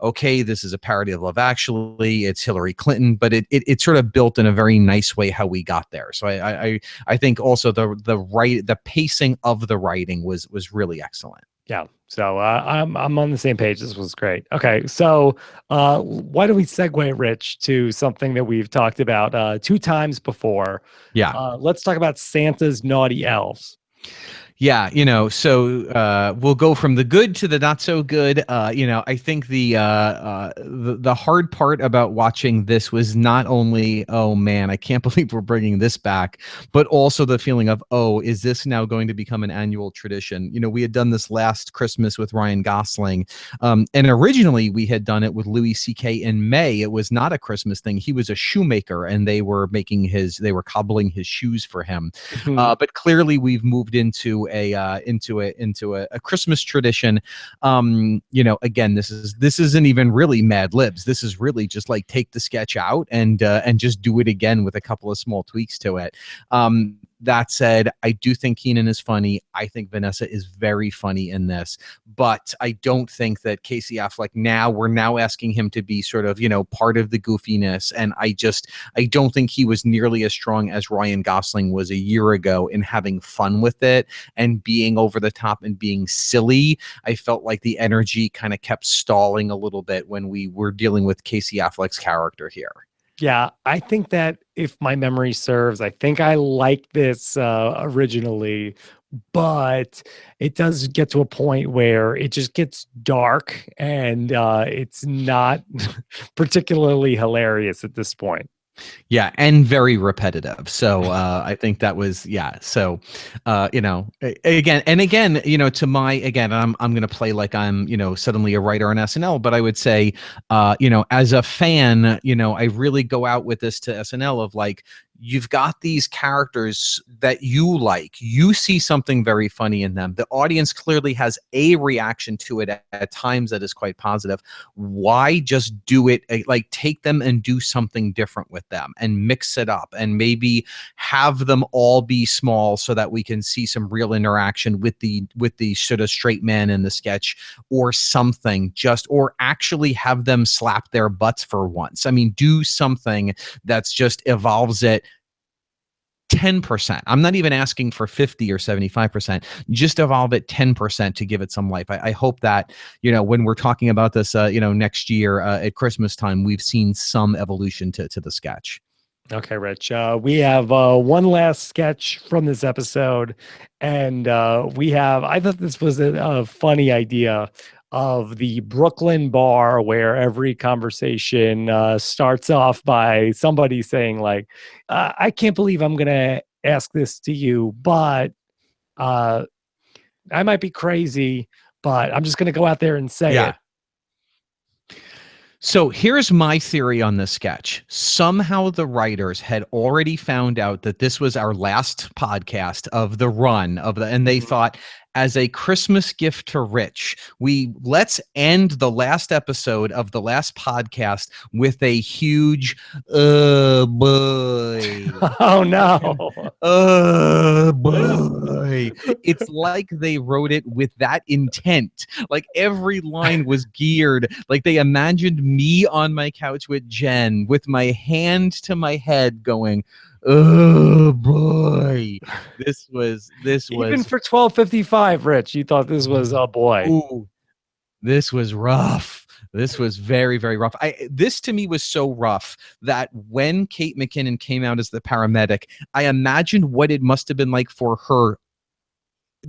okay, this is a parody of Love Actually. It's Hillary Clinton, but it sort of built in a very nice way how we got there. So I think also the pacing of the writing was really excellent. Yeah. So I'm on the same page. This was great. Okay. So why don't we segue, Rich, to something that we've talked about 2 times before? Yeah. Let's talk about Santa's naughty elves. Yeah, so we'll go from the good to the not so good. I think the hard part about watching this was not only, oh man, I can't believe we're bringing this back, but also the feeling of, oh, is this now going to become an annual tradition? We had done this last Christmas with Ryan Gosling, and originally we had done it with Louis C.K. in May. It was not a Christmas thing. He was a shoemaker, and they were cobbling his shoes for him. But clearly, we've moved into a Christmas tradition. Again, this isn't even really Mad Libs. This is really just like take the sketch out and just do it again with a couple of small tweaks to it. That said, I do think Keenan is funny. I think Vanessa is very funny in this, but I don't think that Casey Affleck we're now asking him to be sort of, part of the goofiness. And I don't think he was nearly as strong as Ryan Gosling was a year ago in having fun with it and being over the top and being silly. I felt like the energy kind of kept stalling a little bit when we were dealing with Casey Affleck's character here. Yeah, I think that if my memory serves, I think I liked this originally, but it does get to a point where it just gets dark and it's not particularly hilarious at this point. Yeah, and very repetitive. So I think that was So again, to my I'm going to play like I'm suddenly a writer on SNL, but I would say as a fan, I really go out with this to SNL of like, you've got these characters that you like. You see something very funny in them. The audience clearly has a reaction to it at times that is quite positive. Why just do it? Like, take them and do something different with them and mix it up and maybe have them all be small so that we can see some real interaction with the sort of straight man in the sketch or something, or actually have them slap their butts for once. I mean, do something that's just evolves it 10%. I'm not even asking for 50 or 75%. Just evolve it 10% to give it some life. I hope that, when we're talking about this, next year at Christmas time, we've seen some evolution to the sketch. Okay, Rich. We have one last sketch from this episode, and I thought this was a funny idea of the Brooklyn bar where every conversation starts off by somebody saying like, I can't believe I'm going to ask this to you, but I might be crazy, but I'm just going to go out there and say it. So here's my theory on this sketch. Somehow the writers had already found out that this was our last podcast of the run and they thought, as a Christmas gift to Rich, let's end the last episode of the last podcast with a huge boy. Oh no. Boy. It's like they wrote it with that intent. Like every line was geared. Like they imagined me on my couch with Jen with my hand to my head going, oh boy, this was even for 12:55, Rich, you thought this was a boy. Ooh, this was rough. This was very, very rough. This to me was so rough that when Kate McKinnon came out as the paramedic, I imagined what it must have been like for her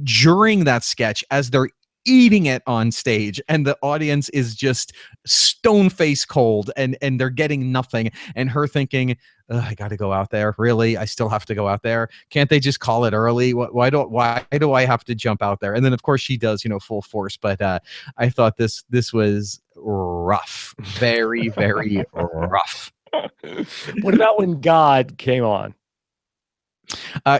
during that sketch as they're eating it on stage and the audience is just stone face cold and they're getting nothing, and her thinking, I got to go out there. Really? I still have to go out there. Can't they just call it early? Why do I have to jump out there? And then of course she does, full force. But I thought this was rough, very, very rough. What about when God came on? A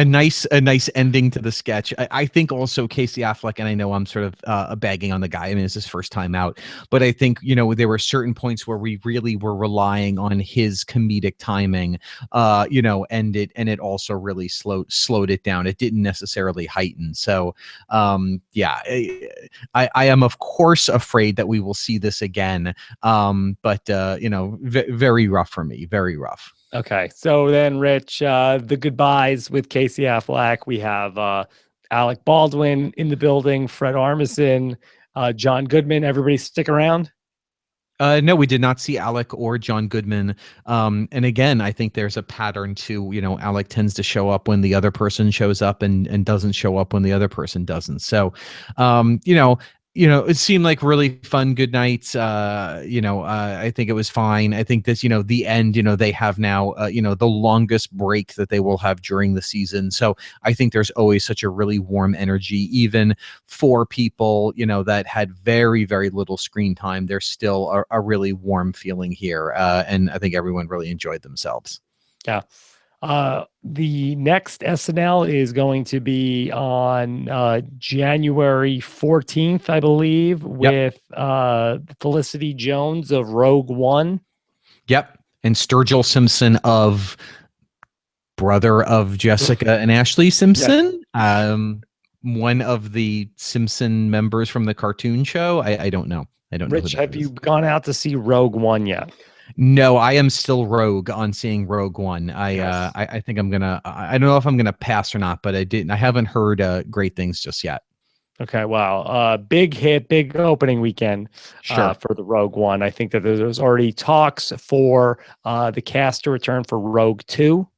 nice ending to the sketch. I think also Casey Affleck, and I know I'm sort of bagging on the guy. I mean, it's his first time out, but I think, there were certain points where we really were relying on his comedic timing, and it also really slowed it down. It didn't necessarily heighten. So, I am of course afraid that we will see this again. But very rough for me, very rough. Okay, so then, Rich, the goodbyes with Casey Affleck. We have Alec Baldwin in the building, Fred Armisen, John Goodman. Everybody stick around. No, we did not see Alec or John Goodman. And again, I think there's a pattern to, Alec tends to show up when the other person shows up and doesn't show up when the other person doesn't. So, it seemed like really fun, good nights. I think it was fine. I think this, the end, they have now, the longest break that they will have during the season. So I think there's always such a really warm energy, even for people, that had very, very little screen time. There's still a really warm feeling here. And I think everyone really enjoyed themselves. Yeah. The next SNL is going to be on January 14th, I believe, with Felicity Jones of Rogue One. Yep. And Sturgill Simpson of brother of Jessica and Ashley Simpson. Yes. One of the Simpson members from the cartoon show. I don't know. I don't know. Rich, have you gone out to see Rogue One yet? No, I am still rogue on seeing Rogue One. I think I'm gonna. I don't know if I'm gonna pass or not, but I haven't heard great things just yet. Okay, wow. Big hit, big opening weekend for the Rogue One. I think that there's already talks for the cast to return for Rogue 2.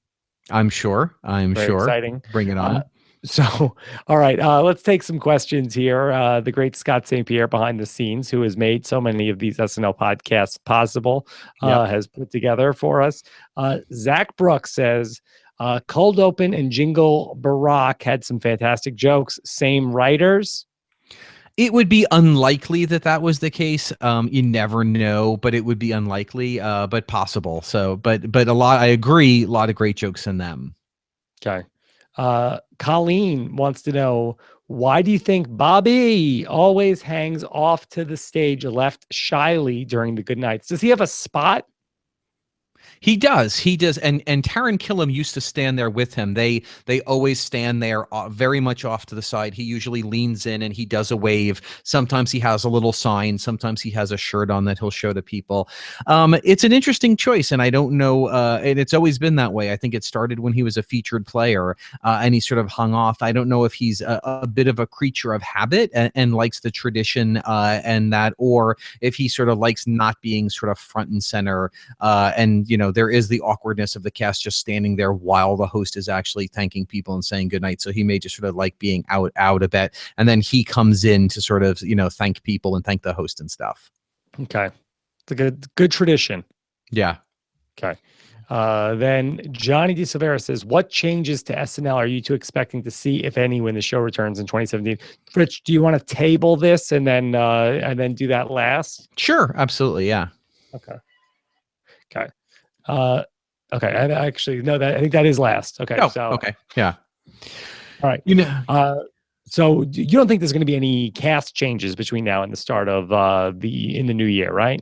I'm sure. Very exciting. Bring it on. So, all right, let's take some questions here. The great Scott St. Pierre behind the scenes, who has made so many of these SNL podcasts possible, has put together for us. Zach Brooks says, Cold Open and Jingle Barack had some fantastic jokes. Same writers? It would be unlikely that was the case. You never know, but it would be unlikely, but possible. So, but I agree, a lot of great jokes in them. Okay. Colleen wants to know, why do you think Bobby always hangs off to the stage left shyly during the good nights? Does he have a spot? He does. And Taran Killam used to stand there with him. They always stand there very much off to the side. He usually leans in and he does a wave. Sometimes he has a little sign. Sometimes he has a shirt on that he'll show to people. It's an interesting choice, and I don't know. And it's always been that way. I think it started when he was a featured player, and he sort of hung off. I don't know if he's a bit of a creature of habit and likes the tradition and that, or if he sort of likes not being sort of front and center. And there is the awkwardness of the cast just standing there while the host is actually thanking people and saying goodnight. So he may just sort of like being out a bit, and then he comes in to sort of thank people and thank the host and stuff. Okay, it's a good tradition. Yeah. Okay. Then Johnny De Silveira says, what changes to SNL are you two expecting to see, if any, when the show returns in 2017? Rich, do you want to table this and then do that last? Sure, absolutely, yeah. Okay. Okay. I think that is last. Okay. Oh, okay. Yeah. All right. So you don't think there's going to be any cast changes between now and the start of in the new year, right?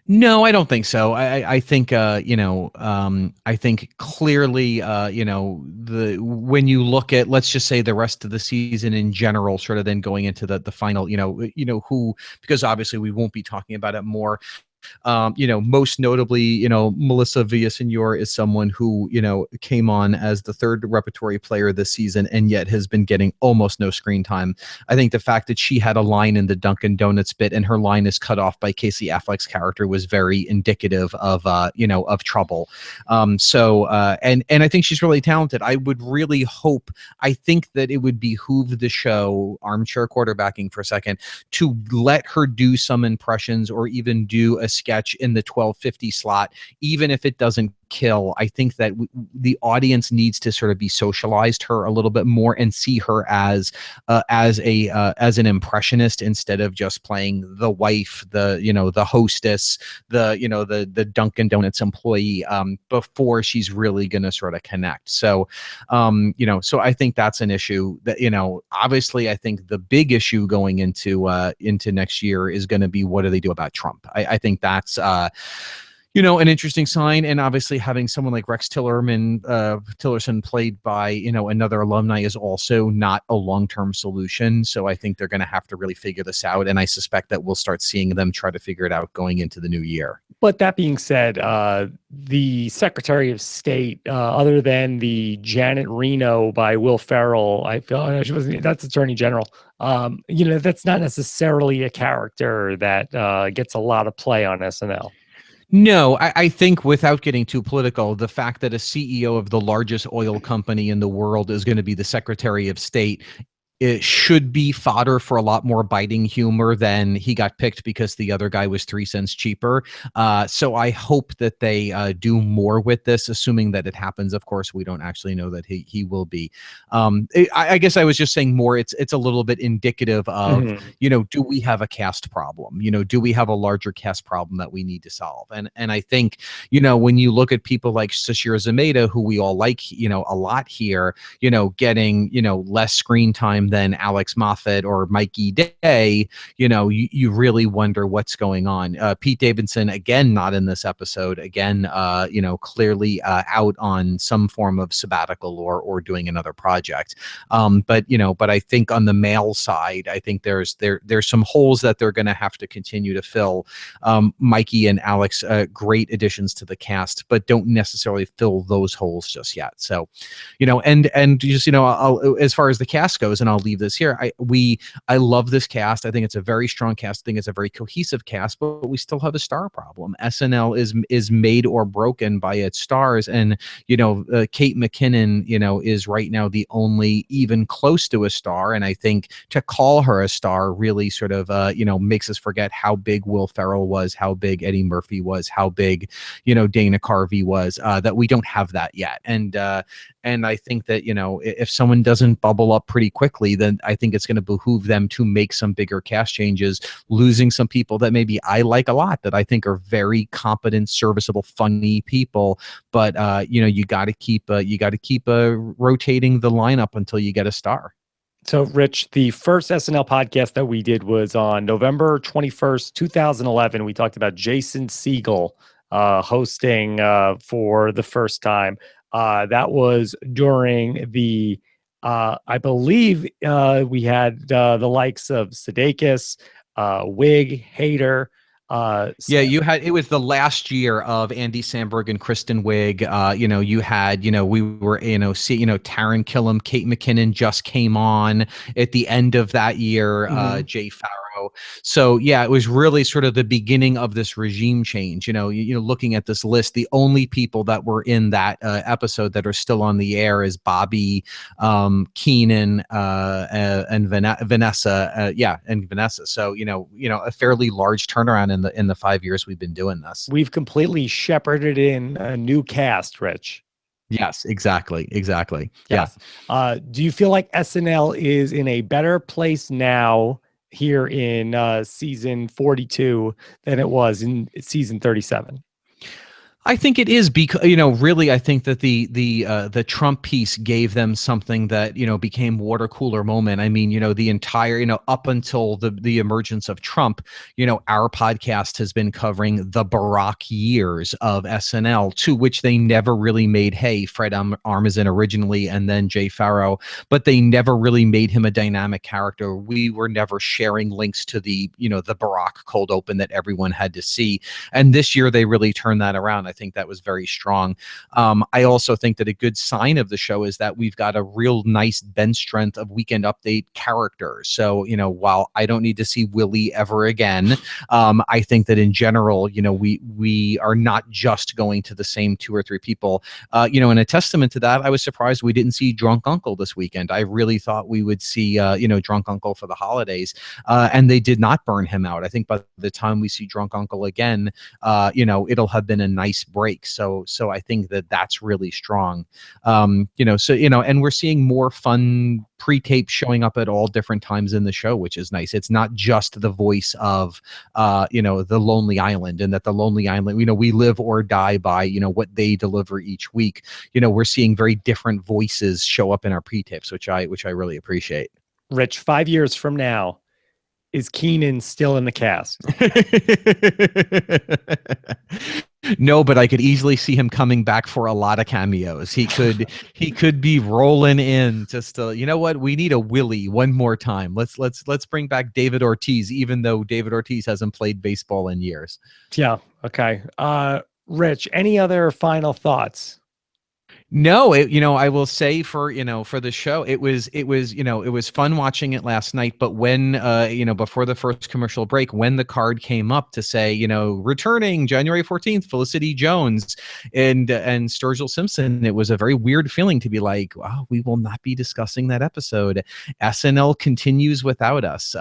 No, I don't think so. I think I think clearly when you look at, let's just say, the rest of the season in general, sort of then going into the final, who, because obviously we won't be talking about it more. Most notably, Melissa Villasenor is someone who, came on as the third repertory player this season and yet has been getting almost no screen time. I think the fact that she had a line in the Dunkin' Donuts bit and her line is cut off by Casey Affleck's character was very indicative of trouble. And I think she's really talented. I would really hope, I think that it would behoove the show, armchair quarterbacking for a second, to let her do some impressions or even do a sketch in the 12:50 slot, even if it doesn't kill. I think that the audience needs to sort of be socialized her a little bit more and see her as an impressionist instead of just playing the wife, the hostess, the Dunkin' Donuts employee, before she's really going to sort of connect. So, so I think that's an issue that, obviously I think the big issue going into next year is going to be, what do they do about Trump? I think that's, an interesting sign. And obviously having someone like Rex Tillerson played by, another alumni is also not a long-term solution. So I think they're going to have to really figure this out. And I suspect that we'll start seeing them try to figure it out going into the new year. But that being said, the Secretary of State, other than the Janet Reno by Will Ferrell, I feel she wasn't. That's Attorney General. That's not necessarily a character that gets a lot of play on SNL. No, I think without getting too political, the fact that a CEO of the largest oil company in the world is going to be the Secretary of State, it should be fodder for a lot more biting humor than he got picked because the other guy was 3 cents cheaper. So I hope that they do more with this, assuming that it happens. Of course, we don't actually know that he will be. I guess I was just saying more. It's a little bit indicative of, do we have a cast problem? Do we have a larger cast problem that we need to solve? And I think, when you look at people like Sashira Zameda, who we all like, a lot here, getting, less screen time than Alex Moffat or Mikey Day, you really wonder what's going on. Pete Davidson, again, not in this episode, again, clearly out on some form of sabbatical or doing another project. But I think on the male side, I think there's some holes that they're going to have to continue to fill. Mikey and Alex, great additions to the cast, but don't necessarily fill those holes just yet. So, and just, as far as the cast goes, and I'll leave this here. I love this cast. I think it's a very strong cast. I think it's a very cohesive cast, but we still have a star problem. SNL is made or broken by its stars, and Kate McKinnon, is right now the only even close to a star. And I think to call her a star really sort of makes us forget how big Will Ferrell was, how big Eddie Murphy was, how big Dana Carvey was. That we don't have that yet, and I think that if someone doesn't bubble up pretty quickly, then I think it's going to behoove them to make some bigger cast changes, losing some people that maybe I like a lot, that I think are very competent, serviceable, funny people. But you got to keep rotating the lineup until you get a star. So, Rich, the first SNL podcast that we did was on November 21st, 2011. We talked about Jason Segel hosting for the first time. That was during the, I believe we had the likes of Sudeikis, Wig, Hader. It was the last year of Andy Samberg and Kristen Wiig. You had, we were, Taron Killam, Kate McKinnon just came on at the end of that year, Jay Farrow. So it was really sort of the beginning of this regime change. Looking at this list, the only people that were in that episode that are still on the air is Bobby, Keenan, and Vanessa. And Vanessa. So a fairly large turnaround in the 5 years we've been doing this. We've completely shepherded in a new cast, Rich. Yes, exactly. Yes. Yeah. Do you feel like SNL is in a better place now here in season 42 than it was in season 37? I think it is because, really, I think that the Trump piece gave them something that, became water cooler moment. I mean, the entire, up until the emergence of Trump, our podcast has been covering the Barack years of SNL, to which they never really made hay. Fred Armisen originally, and then Jay Farrow, but they never really made him a dynamic character. We were never sharing links to the Barack cold open that everyone had to see. And this year they really turned that around. I think that was very strong. I also think that a good sign of the show is that we've got a real nice bench strength of Weekend Update characters. So, while I don't need to see Willie ever again, I think that in general, we are not just going to the same 2 or 3 people. And a testament to that, I was surprised we didn't see Drunk Uncle this weekend. I really thought we would see, Drunk Uncle for the holidays, and they did not burn him out. I think by the time we see Drunk Uncle again, it'll have been a nice break. So I think that that's really strong. And we're seeing more fun pre-tape showing up at all different times in the show, which is nice. It's not just the voice of, the Lonely Island, and that the Lonely Island, we live or die by, what they deliver each week. We're seeing very different voices show up in our pre-tapes, which I really appreciate. Rich, 5 years from now, is Keenan still in the cast? No, but I could easily see him coming back for a lot of cameos. He could be rolling in just you know what? We need a Willie one more time. Let's bring back David Ortiz, even though David Ortiz hasn't played baseball in years. Yeah. Okay. Rich, any other final thoughts? No, I will say for the show, it was it was fun watching it last night. But when before the first commercial break, when the card came up to say returning January 14th, Felicity Jones and Sturgill Simpson, it was a very weird feeling to be like, wow, we will not be discussing that episode. SNL continues without us,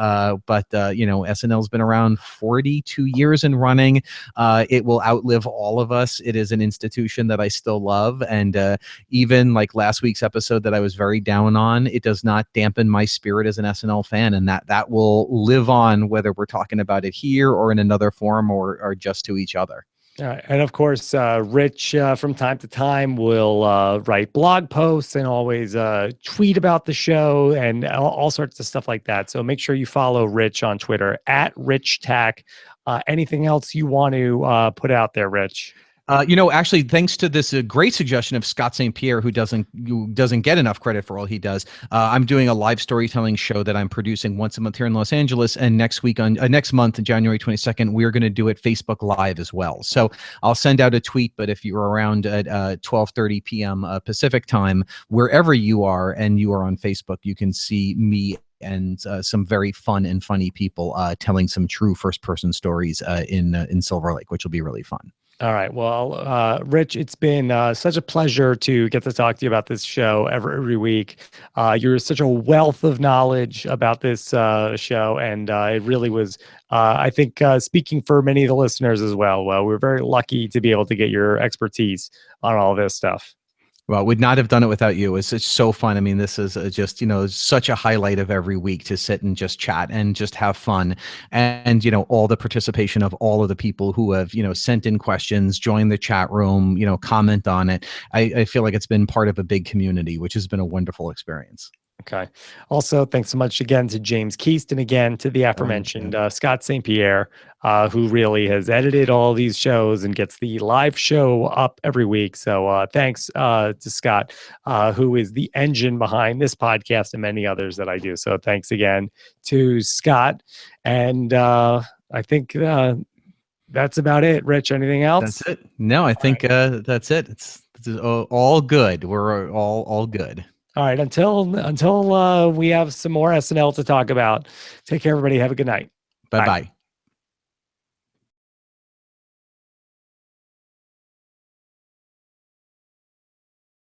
but SNL's been around 42 years and running. It will outlive all of us. It is an institution that I still love, and even like last week's episode that I was very down on, it does not dampen my spirit as an SNL fan, and that will live on whether we're talking about it here or in another forum or just to each other. And of course, Rich from time to time will write blog posts and always tweet about the show and all sorts of stuff like that. So make sure you follow Rich on Twitter at Rich Tack. Anything else you want to put out there, Rich? Actually, thanks to this great suggestion of Scott St. Pierre, who doesn't get enough credit for all he does. I'm doing a live storytelling show that I'm producing once a month here in Los Angeles, and next month, January 22nd, we're going to do it Facebook Live as well. So I'll send out a tweet, but if you're around at 12:30 p.m. Pacific time, wherever you are, and you are on Facebook, you can see me and some very fun and funny people telling some true first-person stories in Silver Lake, which will be really fun. All right. Well, Rich, it's been such a pleasure to get to talk to you about this show every week. You're such a wealth of knowledge about this show, and it really was, I think, speaking for many of the listeners as well. We're very lucky to be able to get your expertise on all this stuff. Well, would not have done it without you. It's so fun. I mean, this is just, such a highlight of every week to sit and just chat and just have fun. And, all the participation of all of the people who have, sent in questions, joined the chat room, comment on it. I feel like it's been part of a big community, which has been a wonderful experience. Okay. Also, thanks so much again to James Keast, and again to the aforementioned Scott St. Pierre, who really has edited all these shows and gets the live show up every week. So thanks to Scott, who is the engine behind this podcast and many others that I do. So thanks again to Scott. And I think that's about it. Rich, anything else? That's it. No, I think that's it. It's all good. We're all good. All right. Until we have some more SNL to talk about. Take care, everybody. Have a good night. Bye-bye.